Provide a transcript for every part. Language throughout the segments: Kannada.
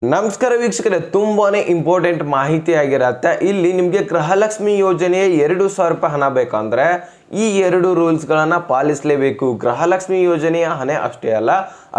ನಮಸ್ಕಾರ ವೀಕ್ಷಕರೇ, ತುಂಬಾನೇ ಇಂಪಾರ್ಟೆಂಟ್ ಮಾಹಿತಿ ಆಗಿರತ್ತೆ. ಇಲ್ಲಿ ನಿಮಗೆ ಗೃಹಲಕ್ಷ್ಮಿ ಯೋಜನೆಯ 2,000 ರೂಪಾಯಿ ಹಣ ಬೇಕಂದ್ರೆ ಈ 2 ರೂಲ್ಸ್ಗಳನ್ನು ಪಾಲಿಸಲೇಬೇಕು. ಗೃಹಲಕ್ಷ್ಮಿ ಯೋಜನೆಯ ಹಣ ಅಷ್ಟೇ ಅಲ್ಲ,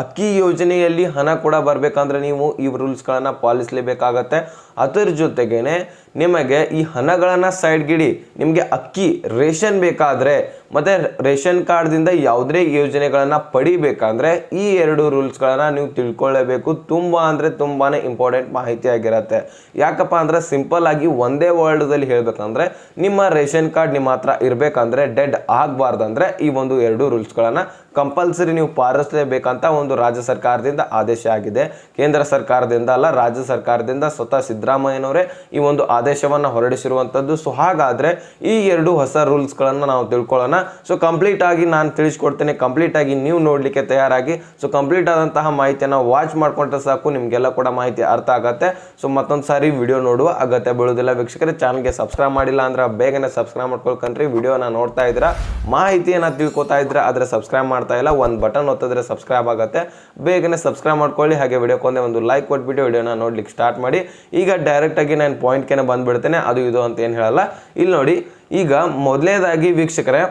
ಅಕ್ಕಿ ಯೋಜನೆಯಲ್ಲಿ ಹಣ ಕೂಡ ಬರಬೇಕಂದ್ರೆ ನೀವು ಈ ರೂಲ್ಸ್ಗಳನ್ನು ಪಾಲಿಸಲೇಬೇಕಾಗತ್ತೆ. ಅದರ ಜೊತೆಗೇನೆ ನಿಮಗೆ ಈ ಹಣಗಳನ್ನು ಸೈಡ್ಗಿಡಿ, ನಿಮಗೆ ಅಕ್ಕಿ ರೇಷನ್ ಬೇಕಾದರೆ ಮತ್ತು ರೇಷನ್ ಕಾರ್ಡ್ದಿಂದ ಯಾವುದೇ ಯೋಜನೆಗಳನ್ನು ಪಡಿಬೇಕಂದ್ರೆ ಈ 2 ರೂಲ್ಸ್ಗಳನ್ನು ನೀವು ತಿಳ್ಕೊಳ್ಳೇಬೇಕು. ತುಂಬ ಅಂದರೆ ತುಂಬಾ ಇಂಪಾರ್ಟೆಂಟ್ ಮಾಹಿತಿ ಆಗಿರುತ್ತೆ. ಯಾಕಪ್ಪ ಅಂದರೆ ಸಿಂಪಲ್ ಆಗಿ ಒಂದೇ ವರ್ಡ್ದಲ್ಲಿ ಹೇಳಬೇಕಂದ್ರೆ ನಿಮ್ಮ ರೇಷನ್ ಕಾರ್ಡ್ ನಿಮ್ಮ ಹತ್ರ ಇರಬೇಕಂದ್ರೆ ಡೆಡ್ ಆಗಬಾರ್ದಂದ್ರೆ ಈ ಒಂದು 2 ರೂಲ್ಸ್ಗಳನ್ನು ಕಂಪಲ್ಸರಿ ನೀವು ಪಾಲಿಸಲೇಬೇಕಂತ ಒಂದು ರಾಜ್ಯ ಸರ್ಕಾರದಿಂದ ಆದೇಶ ಆಗಿದೆ. ಕೇಂದ್ರ ಸರ್ಕಾರದಿಂದ ಅಲ್ಲ, ರಾಜ್ಯ ಸರ್ಕಾರದಿಂದ ಸ್ವತಃ ಸಿದ್ದರಾಮಯ್ಯನವರೇ ಈ ಒಂದು ಆದೇಶವನ್ನು ಹೊರಡಿಸಿರುವಂಥದ್ದು. ಸೊ ಹಾಗಾದರೆ ಈ 2 ಹೊಸ ರೂಲ್ಸ್ಗಳನ್ನು ನಾವು ತಿಳ್ಕೊಳ್ಳೋಣ. ಸೊ ಕಂಪ್ಲೀಟ್ ಆಗಿ ನಾನು ತಿಳಿಸ್ಕೊಡ್ತೇನೆ, ಕಂಪ್ಲೀಟ್ ಆಗಿ ನೀವು ನೋಡಲಿಕ್ಕೆ ತಯಾರಾಗಿ. ಸೊ ಕಂಪ್ಲೀಟ್ ಆದಂತಹ ಮಾಹಿತಿಯನ್ನು ವಾಚ್ ಮಾಡ್ಕೊಂಡ್ರೆ ಸಾಕು, ನಿಮಗೆಲ್ಲ ಕೂಡ ಮಾಹಿತಿ ಅರ್ಥ ಆಗುತ್ತೆ. ಸೊ ಮತ್ತೊಂದು ಸಾರಿ ವಿಡಿಯೋ ನೋಡುವ ಅಗತ್ಯ ಬೀಳೋದಿಲ್ಲ. ವೀಕ್ಷಕರೇ, ಚಾನಲ್ಗೆ ಸಬ್ಸ್ಕ್ರೈಬ್ ಮಾಡಿಲ್ಲ ಅಂದ್ರೆ ಬೇಗನೆ ಸಬ್ಸ್ಕ್ರೈಬ್ ಮಾಡ್ಕೊಳ್ಕಂಡ್ರಿ. ವಿಡಿಯೋನ ನೋಡ್ತಾ ಇದ್ದೀರಾ, ಮಾಹಿತಿಯನ್ನು ತಿಳ್ಕೊತಾ ಇದ್ರೆ ಆದರೆ ಸಬ್ಸ್ಕ್ರೈಬ್ ಮಾಡ್ತಾ ಇಲ್ಲ, ಒಂದು ಬಟನ್ ಒತ್ತಿದ್ರೆ ಸಬ್ಸ್ಕ್ರೈಬ್ ಆಗುತ್ತೆ. ಬೇಗನೆ ಸಬ್ಸ್ಕ್ರೈಬ್ ಮಾಡ್ಕೊಳ್ಳಿ. ಹಾಗೆ ವಿಡಿಯೋಕೊಂದೇ ಒಂದು ಲೈಕ್ ಕೊಟ್ಬಿಟ್ಟು ವಿಡಿಯೋನ ನೋಡ್ಲಿಕ್ಕೆ ಸ್ಟಾರ್ಟ್ ಮಾಡಿ. ಈಗ ಡೈರೆಕ್ಟಾಗಿ ನಾನು ಪಾಯಿಂಟ್ಗೆ ಬಂದುಬಿಡ್ತೇನೆ, ಅದು ಇದು ಅಂತ ಏನು ಹೇಳಲ್ಲ. ಇಲ್ಲಿ ನೋಡಿ, ಈಗ ಮೊದಲನೇದಾಗಿ ವೀಕ್ಷಕರೇ,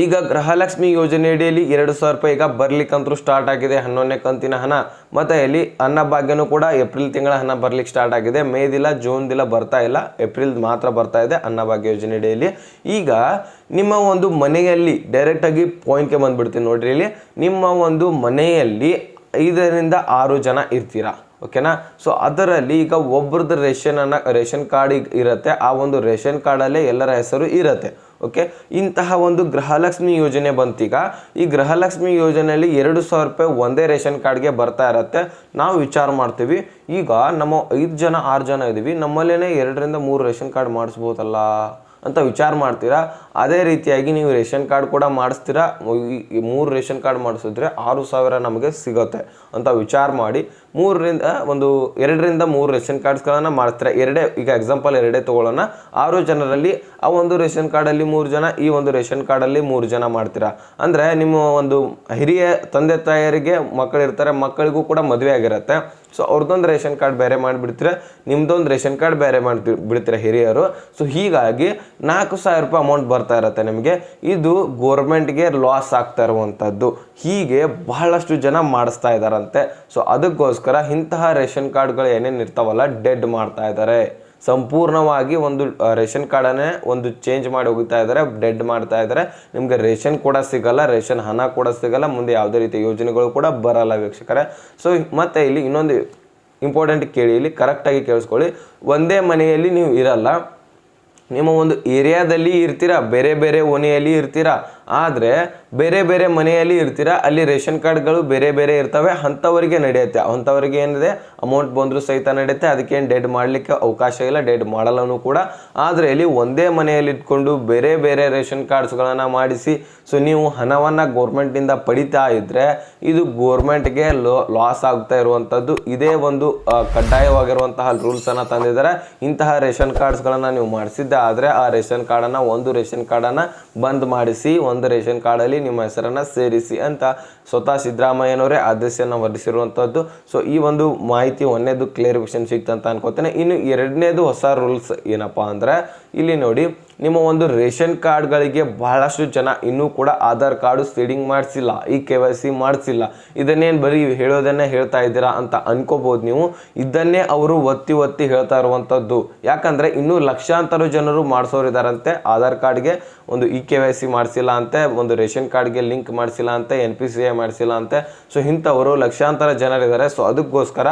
ಈಗ ಗೃಹಲಕ್ಷ್ಮಿ ಯೋಜನೆ ಅಡಿಯಲ್ಲಿ 2,000 ರೂಪಾಯಿ ಈಗ ಬರ್ಲಿಕ್ಕಂತೂ ಸ್ಟಾರ್ಟ್ ಆಗಿದೆ. 11ನೇ ಕಂತಿನ ಹಣ, ಮತ್ತು ಇಲ್ಲಿ ಅನ್ನಭಾಗ್ಯನೂ ಕೂಡ ಏಪ್ರಿಲ್ ತಿಂಗಳ ಹಣ ಬರ್ಲಿಕ್ಕೆ ಸ್ಟಾರ್ಟ್ ಆಗಿದೆ. ಮೇದಿಲ್ಲ, ಜೂನ್ದಿಲ್ಲ ಬರ್ತಾ ಇಲ್ಲ, ಏಪ್ರಿಲ್ ಮಾತ್ರ ಬರ್ತಾ ಇದೆ ಅನ್ನಭಾಗ್ಯ ಯೋಜನೆ ಅಡಿಯಲ್ಲಿ. ಈಗ ನಿಮ್ಮ ಒಂದು ಮನೆಯಲ್ಲಿ ಡೈರೆಕ್ಟಾಗಿ ಪಾಯಿಂಟ್ಗೆ ಬಂದುಬಿಡ್ತೀನಿ ನೋಡ್ರಿ. ಇಲ್ಲಿ ನಿಮ್ಮ ಒಂದು ಮನೆಯಲ್ಲಿ 5 ರಿಂದ 6 ಜನ ಇರ್ತೀರಾ, ಓಕೆನಾ. ಸೊ ಅದರಲ್ಲಿ ಈಗ ಒಬ್ರದ್ದು ರೇಷನ್ ಕಾರ್ಡ್ ಇರುತ್ತೆ. ಆ ಒಂದು ರೇಷನ್ ಕಾರ್ಡಲ್ಲೇ ಎಲ್ಲರ ಹೆಸರು ಇರುತ್ತೆ, ಓಕೆ. ಇಂತಹ ಒಂದು ಗೃಹಲಕ್ಷ್ಮಿ ಯೋಜನೆ ಬಂತೀಗ. ಈ ಗೃಹಲಕ್ಷ್ಮಿ ಯೋಜನೆಯಲ್ಲಿ 2,000 ರೂಪಾಯಿ ಒಂದೇ ರೇಷನ್ ಕಾರ್ಡ್ಗೆ ಬರ್ತಾ ಇರುತ್ತೆ. ನಾವು ವಿಚಾರ ಮಾಡ್ತೀವಿ, ಈಗ ನಮ್ಮ 5 ಜನ 6 ಜನ ಇದ್ದೀವಿ, ನಮ್ಮಲ್ಲೇ 2 ರಿಂದ 3 ರೇಷನ್ ಕಾರ್ಡ್ ಮಾಡಿಸ್ಬೋದಲ್ಲ ಅಂತ ವಿಚಾರ ಮಾಡ್ತೀರಾ. ಅದೇ ರೀತಿಯಾಗಿ ನೀವು ರೇಷನ್ ಕಾರ್ಡ್ ಕೂಡ ಮಾಡಿಸ್ತೀರಾ. 3 ರೇಷನ್ ಕಾರ್ಡ್ ಮಾಡಿಸಿದ್ರೆ 6,000 ನಮಗೆ ಸಿಗುತ್ತೆ ಅಂತ ವಿಚಾರ ಮಾಡಿ 2 ರಿಂದ 3 ರೇಷನ್ ಕಾರ್ಡ್ಸ್ಗಳನ್ನು ಮಾಡಿಸ್ತೀರಾ. ಈಗ ಎಕ್ಸಾಂಪಲ್ 2 ತೊಗೊಳ್ಳೋಣ. 6 ಜನರಲ್ಲಿ ಆ ಒಂದು ರೇಷನ್ ಕಾರ್ಡಲ್ಲಿ 3 ಜನ, ಈ ಒಂದು ರೇಷನ್ ಕಾರ್ಡಲ್ಲಿ 3 ಜನ ಮಾಡ್ತೀರಾ. ಅಂದರೆ ನಿಮ್ಮ ಒಂದು ಹಿರಿಯ ತಂದೆ ತಾಯಿಯರಿಗೆ ಮಕ್ಕಳಿರ್ತಾರೆ, ಮಕ್ಕಳಿಗೂ ಕೂಡ ಮದುವೆ ಆಗಿರುತ್ತೆ. ಸೊ ಅವ್ರದ್ದೊಂದು ರೇಷನ್ ಕಾರ್ಡ್ ಬೇರೆ ಮಾಡಿಬಿಡ್ತೀರ, ನಿಮ್ದೊಂದು ರೇಷನ್ ಕಾರ್ಡ್ ಬೇರೆ ಬಿಡ್ತೀರ ಹಿರಿಯರು. ಸೊ ಹೀಗಾಗಿ 4,000 ರೂಪಾಯಿ ಅಮೌಂಟ್ ಬರ್ತಾ ಇರುತ್ತೆ ನಿಮಗೆ. ಇದು ಗೋರ್ಮೆಂಟ್ಗೆ ಲಾಸ್ ಆಗ್ತಾ ಇರುವಂಥದ್ದು. ಹೀಗೆ ಬಹಳಷ್ಟು ಜನ ಮಾಡಿಸ್ತಾ ಇದ್ದಾರಂತೆ. ಸೊ ಅದಕ್ಕೋಸ್ಕರ ಇಂತಹ ರೇಷನ್ ಕಾರ್ಡ್ಗಳು ಏನೇನು ಇರ್ತಾವಲ್ಲ ಡೆಡ್ ಮಾಡ್ತಾ ಇದ್ದಾರೆ. ಸಂಪೂರ್ಣವಾಗಿ ಒಂದು ರೇಷನ್ ಕಾರ್ಡನ್ನೇ ಒಂದು ಚೇಂಜ್ ಮಾಡಿ ಹೋಗ್ತಾ ಇದ್ದಾರೆ, ಡೆಡ್ ಮಾಡ್ತಾ ಇದ್ದಾರೆ. ನಿಮಗೆ ರೇಷನ್ ಕೂಡ ಸಿಗಲ್ಲ, ರೇಷನ್ ಹಣ ಕೂಡ ಸಿಗಲ್ಲ, ಮುಂದೆ ಯಾವುದೇ ರೀತಿಯ ಯೋಜನೆಗಳು ಕೂಡ ಬರಲ್ಲ ವೀಕ್ಷಕರೇ. ಸೊ ಮತ್ತೆ ಇಲ್ಲಿ ಇನ್ನೊಂದು ಇಂಪಾರ್ಟೆಂಟ್ ಕೇಳಿ, ಇಲ್ಲಿ ಕರೆಕ್ಟಾಗಿ ಕೇಳಿಸ್ಕೊಳ್ಳಿ. ಒಂದೇ ಮನೆಯಲ್ಲಿ ನೀವು ಇರಲ್ಲ, ನಿಮ್ಮ ಒಂದು ಏರಿಯಾದಲ್ಲಿ ಇರ್ತೀರಾ, ಬೇರೆ ಬೇರೆ ಓಣಿಯಲ್ಲಿ ಇರ್ತೀರಾ, ಆದರೆ ಬೇರೆ ಬೇರೆ ಮನೆಯಲ್ಲಿ ಇರ್ತೀರಾ. ಅಲ್ಲಿ ರೇಷನ್ ಕಾರ್ಡ್ಗಳು ಬೇರೆ ಬೇರೆ ಇರ್ತವೆ. ಅಂಥವರಿಗೆ ನಡೆಯುತ್ತೆ, ಅಂಥವರಿಗೆ ಏನಿದೆ ಅಮೌಂಟ್ ಬಂದರೂ ಸಹಿತ ನಡೆಯುತ್ತೆ. ಅದಕ್ಕೇನು ಡೆಡ್ ಮಾಡಲಿಕ್ಕೆ ಅವಕಾಶ ಇಲ್ಲ, ಡೆಡ್ ಮಾಡಲ್ಲೂ ಕೂಡ. ಆದರೆ ಇಲ್ಲಿ ಒಂದೇ ಮನೆಯಲ್ಲಿ ಇಟ್ಕೊಂಡು ಬೇರೆ ಬೇರೆ ರೇಷನ್ ಕಾರ್ಡ್ಸ್ಗಳನ್ನು ಮಾಡಿಸಿ ಸೊ ನೀವು ಹಣವನ್ನು ಗೋರ್ಮೆಂಟಿಂದ ಪಡಿತಾ ಇದ್ದರೆ ಇದು ಗೋರ್ಮೆಂಟ್ಗೆ ಲಾಸ್ ಆಗ್ತಾ ಇರುವಂಥದ್ದು. ಇದೇ ಒಂದು ಕಡ್ಡಾಯವಾಗಿರುವಂತಹ ರೂಲ್ಸನ್ನು ತಂದಿದ್ದಾರೆ. ಇಂತಹ ರೇಷನ್ ಕಾರ್ಡ್ಸ್ಗಳನ್ನು ನೀವು ಮಾಡಿಸಿದ್ದೆ ಆದರೆ ಆ ರೇಷನ್ ಕಾರ್ಡನ್ನು, ಒಂದು ರೇಷನ್ ಕಾರ್ಡನ್ನು ಬಂದ್ ಮಾಡಿಸಿ, ಒಂದು ರೇಷನ್ ಕಾರ್ಡಲ್ಲಿ ನಿಮ್ಮ ಹೆಸರನ್ನು ಸೇರಿಸಿ ಅಂತ ಸ್ವತಃ ಸಿದ್ದರಾಮಯ್ಯನವರೇ ಆದೇಶವನ್ನು ಹೊರಡಿಸಿರುವಂಥದ್ದು. ಸೊ ಈ ಒಂದು ಮಾಹಿತಿ ಒಂದನೇದು ಕ್ಲಿಯರಿಫಿಕೇಶನ್ ಸಿಕ್ತಂತ ಅನ್ಕೋತೇನೆ. ಇನ್ನು ಎರಡನೇದು ಹೊಸ ರೂಲ್ಸ್ ಏನಪ್ಪ ಅಂದರೆ, ಇಲ್ಲಿ ನೋಡಿ, ನಿಮ್ಮ ಒಂದು ರೇಷನ್ ಕಾರ್ಡ್ಗಳಿಗೆ ಬಹಳಷ್ಟು ಜನ ಇನ್ನೂ ಕೂಡ ಆಧಾರ್ ಕಾರ್ಡು ಸೀಡಿಂಗ್ ಮಾಡಿಸಿಲ್ಲ, ಈ KYC ಮಾಡಿಸಿಲ್ಲ. ಇದನ್ನೇನು ಬರೀ ಹೇಳೋದನ್ನೇ ಹೇಳ್ತಾ ಇದ್ದೀರಾ ಅಂತ ಅನ್ಕೋಬೋದು ನೀವು. ಇದನ್ನೇ ಅವರು ಒತ್ತಿ ಒತ್ತಿ ಹೇಳ್ತಾ ಇರುವಂಥದ್ದು. ಯಾಕಂದರೆ ಇನ್ನೂ ಲಕ್ಷಾಂತರ ಜನರು ಮಾಡಿಸೋರಿದ್ದಾರಂತೆ. ಆಧಾರ್ ಕಾರ್ಡ್ಗೆ ಒಂದು KYC ಮಾಡಿಸಿಲ್ಲ ಅಂತೆ, ಒಂದು ರೇಷನ್ ಕಾರ್ಡ್ಗೆ ಲಿಂಕ್ ಮಾಡಿಸಿಲ್ಲ ಅಂತೆ, NPCI ಮಾಡಿಸಿಲ್ಲ ಅಂತೆ. ಸೊ ಇಂಥವರು ಲಕ್ಷಾಂತರ ಜನರಿದ್ದಾರೆ. ಸೊ ಅದಕ್ಕೋಸ್ಕರ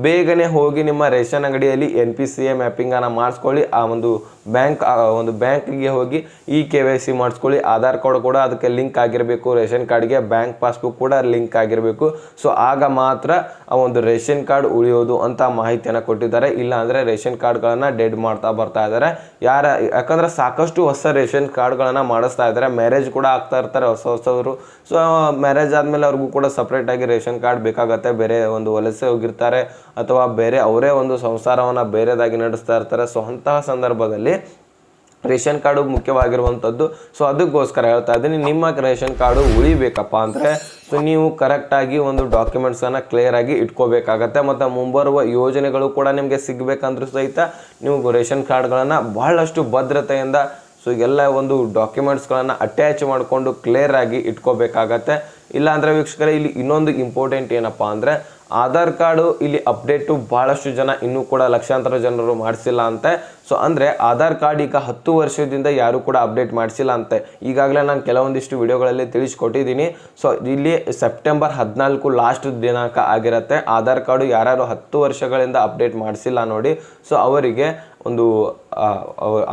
ಬೇಗನೆ ಹೋಗಿ ನಿಮ್ಮ ರೇಷನ್ ಅಂಗಡಿಯಲ್ಲಿ NPCI ಮ್ಯಾಪಿಂಗನ್ನು ಮಾಡಿಸ್ಕೊಳ್ಳಿ. ಆ ಒಂದು ಬ್ಯಾಂಕ್ಗೆ ಹೋಗಿ KYC ಮಾಡಿಸ್ಕೊಳ್ಳಿ. ಆಧಾರ್ ಕಾರ್ಡ್ ಕೂಡ ಅದಕ್ಕೆ ಲಿಂಕ್ ಆಗಿರಬೇಕು, ರೇಷನ್ ಕಾರ್ಡ್ಗೆ ಬ್ಯಾಂಕ್ ಪಾಸ್ಬುಕ್ ಕೂಡ ಲಿಂಕ್ ಆಗಿರಬೇಕು. ಸೊ ಆಗ ಮಾತ್ರ ಆ ಒಂದು ರೇಷನ್ ಕಾರ್ಡ್ ಉಳಿಯೋದು ಅಂತ ಮಾಹಿತಿಯನ್ನು ಕೊಟ್ಟಿದ್ದಾರೆ. ಇಲ್ಲ ಅಂದರೆ ರೇಷನ್ ಕಾರ್ಡ್ಗಳನ್ನು ಡೆಡ್ ಮಾಡ್ತಾ ಬರ್ತಾ ಇದ್ದಾರೆ. ಯಾಕಂದರೆ ಸಾಕಷ್ಟು ಹೊಸ ರೇಷನ್ ಕಾರ್ಡ್ಗಳನ್ನು ಮಾಡಿಸ್ತಾ ಇದ್ದಾರೆ. ಮ್ಯಾರೇಜ್ ಕೂಡ ಆಗ್ತಾ ಇರ್ತಾರೆ ಹೊಸವರು. ಸೊ ಮ್ಯಾರೇಜ್ ಆದಮೇಲೆ ಅವ್ರಿಗೂ ಕೂಡ ಸಪ್ರೇಟಾಗಿ ರೇಷನ್ ಕಾರ್ಡ್ ಬೇಕಾಗತ್ತೆ. ಬೇರೆ ಒಂದು ವಲಸೆ ಹೋಗಿರ್ತಾರೆ ಅಥವಾ ಬೇರೆ ಅವರೇ ಒಂದು ಸಂಸಾರವನ್ನು ಬೇರೆದಾಗಿ ನಡೆಸ್ತಾ ಇರ್ತಾರೆ. ಸೊ ಅಂತಹ ಸಂದರ್ಭದಲ್ಲಿ ರೇಷನ್ ಕಾರ್ಡು ಮುಖ್ಯವಾಗಿರುವಂಥದ್ದು. ಸೊ ಅದಕ್ಕೋಸ್ಕರ ಹೇಳ್ತಾ ಇದ್ದೀನಿ, ನಿಮ್ಮ ರೇಷನ್ ಕಾರ್ಡು ಉಳಿಬೇಕಪ್ಪ ಅಂದರೆ ಸೊ ನೀವು ಕರೆಕ್ಟಾಗಿ ಒಂದು ಡಾಕ್ಯುಮೆಂಟ್ಸನ್ನು ಕ್ಲಿಯರಾಗಿ ಇಟ್ಕೋಬೇಕಾಗತ್ತೆ. ಮತ್ತು ಮುಂಬರುವ ಯೋಜನೆಗಳು ಕೂಡ ನಿಮಗೆ ಸಿಗಬೇಕಂದ್ರೂ ಸಹಿತ ನೀವು ರೇಷನ್ ಕಾರ್ಡ್ಗಳನ್ನು ಬಹಳಷ್ಟು ಭದ್ರತೆಯಿಂದ ಸೊ ಎಲ್ಲ ಒಂದು ಡಾಕ್ಯುಮೆಂಟ್ಸ್ಗಳನ್ನು ಅಟ್ಯಾಚ್ ಮಾಡಿಕೊಂಡು ಕ್ಲಿಯರಾಗಿ ಇಟ್ಕೋಬೇಕಾಗತ್ತೆ. ಇಲ್ಲಾಂದರೆ ವೀಕ್ಷಕರೇ, ಇಲ್ಲಿ ಇನ್ನೊಂದು ಇಂಪಾರ್ಟೆಂಟ್ ಏನಪ್ಪ ಅಂದರೆ ಆಧಾರ್ ಕಾರ್ಡು ಇಲ್ಲಿ ಅಪ್ಡೇಟು ಭಾಳಷ್ಟು ಜನ ಇನ್ನೂ ಕೂಡ ಲಕ್ಷಾಂತರ ಜನರು ಮಾಡಿಸಿಲ್ಲ ಅಂತೆ. ಸೊ ಅಂದರೆ ಆಧಾರ್ ಕಾರ್ಡ್ ಈಗ 10 ವರ್ಷದಿಂದ ಯಾರೂ ಕೂಡ ಅಪ್ಡೇಟ್ ಮಾಡಿಸಿಲ್ಲ ಅಂತೆ. ಈಗಾಗಲೇ ನಾನು ಕೆಲವೊಂದಿಷ್ಟು ವಿಡಿಯೋಗಳಲ್ಲಿ ತಿಳಿಸ್ಕೊಟ್ಟಿದ್ದೀನಿ. ಸೊ ಇಲ್ಲಿ ಸೆಪ್ಟೆಂಬರ್ 14 ಲಾಸ್ಟ್ ದಿನಾಂಕ ಆಗಿರುತ್ತೆ. ಆಧಾರ್ ಕಾರ್ಡು ಯಾರು 10 ವರ್ಷಗಳಿಂದ ಅಪ್ಡೇಟ್ ಮಾಡಿಸಿಲ್ಲ ನೋಡಿ, ಸೊ ಅವರಿಗೆ ಒಂದು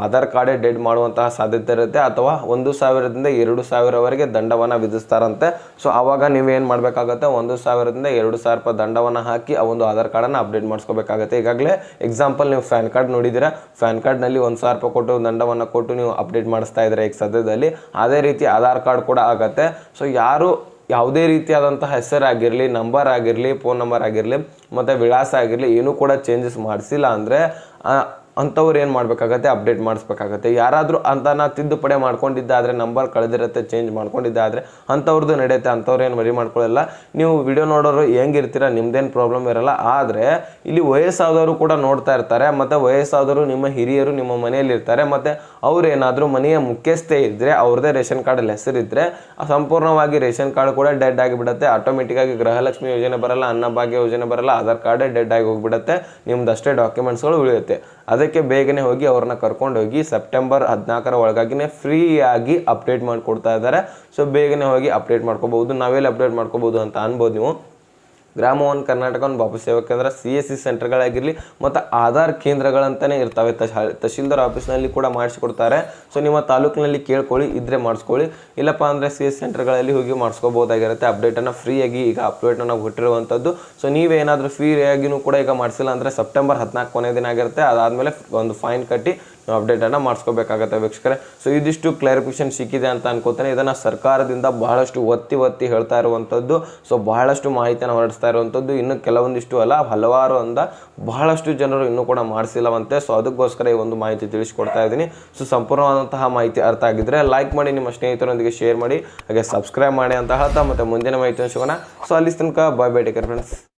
ಆಧಾರ್ ಕಾರ್ಡೇ ಡೆಡ್ ಮಾಡುವಂತಹ ಸಾಧ್ಯತೆ ಇರುತ್ತೆ, ಅಥವಾ 1,000ದಿಂದ 2,000ವರೆಗೆ ದಂಡವನ್ನು ವಿಧಿಸ್ತಾರಂತೆ. ಸೊ ಆವಾಗ ನೀವೇನು ಮಾಡಬೇಕಾಗತ್ತೆ, 1,000ದಿಂದ 2,000 ರೂಪಾಯಿ ದಂಡವನ್ನು ಹಾಕಿ ಆ ಒಂದು ಆಧಾರ್ ಕಾರ್ಡನ್ನು ಅಪ್ಡೇಟ್ ಮಾಡಿಸ್ಕೋಬೇಕಾಗತ್ತೆ. ಈಗಾಗಲೇ ಎಕ್ಸಾಂಪಲ್ ನೀವು ಪ್ಯಾನ್ ಕಾರ್ಡ್ ನೋಡಿದ್ದೀರಾ, ಪ್ಯಾನ್ ಕಾರ್ಡ್ನಲ್ಲಿ 1,000 ರೂಪಾಯಿ ಕೊಟ್ಟು ದಂಡವನ್ನು ಕೊಟ್ಟು ನೀವು ಅಪ್ಡೇಟ್ ಮಾಡಿಸ್ತಾ ಇದ್ದಾರೆ ಈಗ ಸದ್ಯದಲ್ಲಿ. ಅದೇ ರೀತಿ ಆಧಾರ್ ಕಾರ್ಡ್ ಕೂಡ ಆಗುತ್ತೆ. ಸೊ ಯಾರು ಯಾವುದೇ ರೀತಿಯಾದಂತಹ ಹೆಸರಾಗಿರಲಿ, ನಂಬರ್ ಆಗಿರಲಿ, ಫೋನ್ ನಂಬರ್ ಆಗಿರಲಿ, ಮತ್ತು ವಿಳಾಸ ಆಗಿರಲಿ ಏನೂ ಕೂಡ ಚೇಂಜಸ್ ಮಾಡಿಸಿಲ್ಲ ಅಂದರೆ ಅಂಥವ್ರು ಏನು ಮಾಡಬೇಕಾಗತ್ತೆ, ಅಪ್ಡೇಟ್ ಮಾಡಿಸ್ಬೇಕಾಗತ್ತೆ. ಯಾರಾದರೂ ಅಂತನ ತಿದ್ದುಪಡಿ ಮಾಡ್ಕೊಂಡಿದ್ದಾದರೆ, ನಂಬರ್ ಕಳೆದಿರುತ್ತೆ, ಚೇಂಜ್ ಮಾಡ್ಕೊಂಡಿದ್ದಾದರೆ ಅಂಥವ್ರದ್ದು ನಡೆಯುತ್ತೆ. ಅಂಥವ್ರು ಏನು ವರಿ ಮಾಡ್ಕೊಳ್ಳಲ್ಲ. ನೀವು ವಿಡಿಯೋ ನೋಡೋರು ಹೆಂಗಿರ್ತೀರ, ನಿಮ್ದೇನು ಪ್ರಾಬ್ಲಮ್ ಇರಲ್ಲ. ಆದರೆ ಇಲ್ಲಿ ವಯಸ್ಸಾದವರು ಕೂಡ ನೋಡ್ತಾ ಇರ್ತಾರೆ, ಮತ್ತು ವಯಸ್ಸಾದವರು ನಿಮ್ಮ ಹಿರಿಯರು ನಿಮ್ಮ ಮನೆಯಲ್ಲಿ ಇರ್ತಾರೆ, ಮತ್ತು ಅವ್ರು ಏನಾದರೂ ಮನೆಯ ಮುಖ್ಯಸ್ಥೆ ಇದ್ದರೆ, ಅವ್ರದ್ದೇ ರೇಷನ್ ಕಾರ್ಡಲ್ಲಿ ಹೆಸರಿದ್ದರೆ ಸಂಪೂರ್ಣವಾಗಿ ರೇಷನ್ ಕಾರ್ಡ್ ಕೂಡ ಡೆಡ್ ಆಗಿಬಿಡುತ್ತೆ. ಆಟೋಮೆಟಿಕ್ಕಾಗಿ ಗೃಹಲಕ್ಷ್ಮಿ ಯೋಜನೆ ಬರಲ್ಲ, ಅನ್ನಭಾಗ್ಯ ಯೋಜನೆ ಬರಲ್ಲ, ಆಧಾರ್ ಕಾರ್ಡೇ ಡೆಡ್ ಆಗಿ ಹೋಗಿಬಿಡುತ್ತೆ. ನಿಮ್ದಷ್ಟೇ ಡಾಕ್ಯುಮೆಂಟ್ಸ್ಗಳು ಉಳಿಯುತ್ತೆ. ಅದಕ್ಕೆ ಬೇಗನೆ ಹೋಗಿ ಅವ್ರನ್ನ ಕರ್ಕೊಂಡು ಹೋಗಿ ಸೆಪ್ಟೆಂಬರ್ 14 ಒಳಗಾಗಿನೇ ಫ್ರೀಯಾಗಿ ಅಪ್ಡೇಟ್ ಮಾಡಿಕೊಡ್ತಾ ಇದ್ದಾರೆ. ಸೊ ಬೇಗನೆ ಹೋಗಿ ಅಪ್ಡೇಟ್ ಮಾಡ್ಕೋಬಹುದು. ನಾವೆಲ್ಲಿ ಅಪ್ಡೇಟ್ ಮಾಡ್ಕೋಬಹುದು ಅಂತ ಅನ್ಬೋದು ನೀವು. ಗ್ರಾಮ ಒನ್ ಕರ್ನಾಟಕ ಒಂದು ಬಾಪು ಸೇವಾ ಕೇಂದ್ರ, CSC ಸೆಂಟರ್ಗಳಾಗಿರಲಿ ಮತ್ತು ಆಧಾರ್ ಕೇಂದ್ರಗಳಂತಲೇ ಇರ್ತವೆ. ತಹಶೀಲ್ದಾರ್ ಆಫೀಸ್ನಲ್ಲಿ ಕೂಡ ಮಾಡಿಸ್ಕೊಡ್ತಾರೆ. ಸೊ ನಿಮ್ಮ ತಾಲೂಕಿನಲ್ಲಿ ಕೇಳ್ಕೊಳ್ಳಿ, ಇದ್ದರೆ ಮಾಡಿಸ್ಕೊಳ್ಳಿ. ಇಲ್ಲಪ್ಪ ಅಂದರೆ CSC ಸೆಂಟರ್ಗಳಲ್ಲಿ ಹೋಗಿ ಮಾಡಿಸ್ಕೋಬೋದಾಗಿರುತ್ತೆ. ಅಪ್ಡೇಟನ್ನು ಫ್ರೀಯಾಗಿ ಈಗ ಅಪ್ಡೇಟನ್ನು ಕೊಟ್ಟಿರುವಂಥದ್ದು. ಸೊ ನೀವೇನಾದರೂ ಫ್ರೀಯಾಗಿಯೂ ಕೂಡ ಈಗ ಮಾಡಿಸಿಲ್ಲ ಅಂದರೆ ಸೆಪ್ಟೆಂಬರ್ 14 ಕೊನೆ ದಿನ ಆಗಿರುತ್ತೆ. ಅದಾದಮೇಲೆ ಒಂದು ಫೈನ್ ಕಟ್ಟಿ ನೀವು ಅಪ್ಡೇಟನ್ನು ಮಾಡಿಸ್ಕೋಬೇಕಾಗತ್ತೆ ವೀಕ್ಷಕರೇ. ಸೊ ಇದಿಷ್ಟು ಕ್ಲಾರಿಫಿಕೇಷನ್ ಸಿಕ್ಕಿದೆ ಅಂತ ಅನ್ಕೋತೇನೆ. ಇದನ್ನು ಸರ್ಕಾರದಿಂದ ಬಹಳಷ್ಟು ಒತ್ತಿ ಹೇಳ್ತಾ ಇರುವಂಥದ್ದು. ಸೊ ಬಹಳಷ್ಟು ಮಾಹಿತಿಯನ್ನು ಹೊರಡಿಸ್ತಾ ಇರುವಂಥದ್ದು. ಇನ್ನು ಕೆಲವೊಂದಿಷ್ಟು ಅಲ್ಲ, ಹಲವಾರು ಬಹಳಷ್ಟು ಜನರು ಇನ್ನೂ ಕೂಡ ಮಾಡಿಸಿಲ್ಲವಂತೆ. ಸೊ ಅದಕ್ಕೋಸ್ಕರ ಈ ಒಂದು ಮಾಹಿತಿ ತಿಳಿಸ್ಕೊಡ್ತಾ ಇದ್ದೀನಿ. ಸೊ ಸಂಪೂರ್ಣವಾದಂತಹ ಮಾಹಿತಿ ಅರ್ಥ ಆಗಿದ್ದರೆ ಲೈಕ್ ಮಾಡಿ, ನಿಮ್ಮ ಸ್ನೇಹಿತರೊಂದಿಗೆ ಶೇರ್ ಮಾಡಿ, ಹಾಗೆ ಸಬ್ಸ್ಕ್ರೈಬ್ ಮಾಡಿ ಅಂತ ಹೇಳ್ತಾ ಮತ್ತೆ ಮುಂದಿನ ಮಾಹಿತಿಯನ್ನು ಸಿಗೋಣ. ಸೊ ಅಲ್ಲಿ ತನಕ bye bye, take care friends.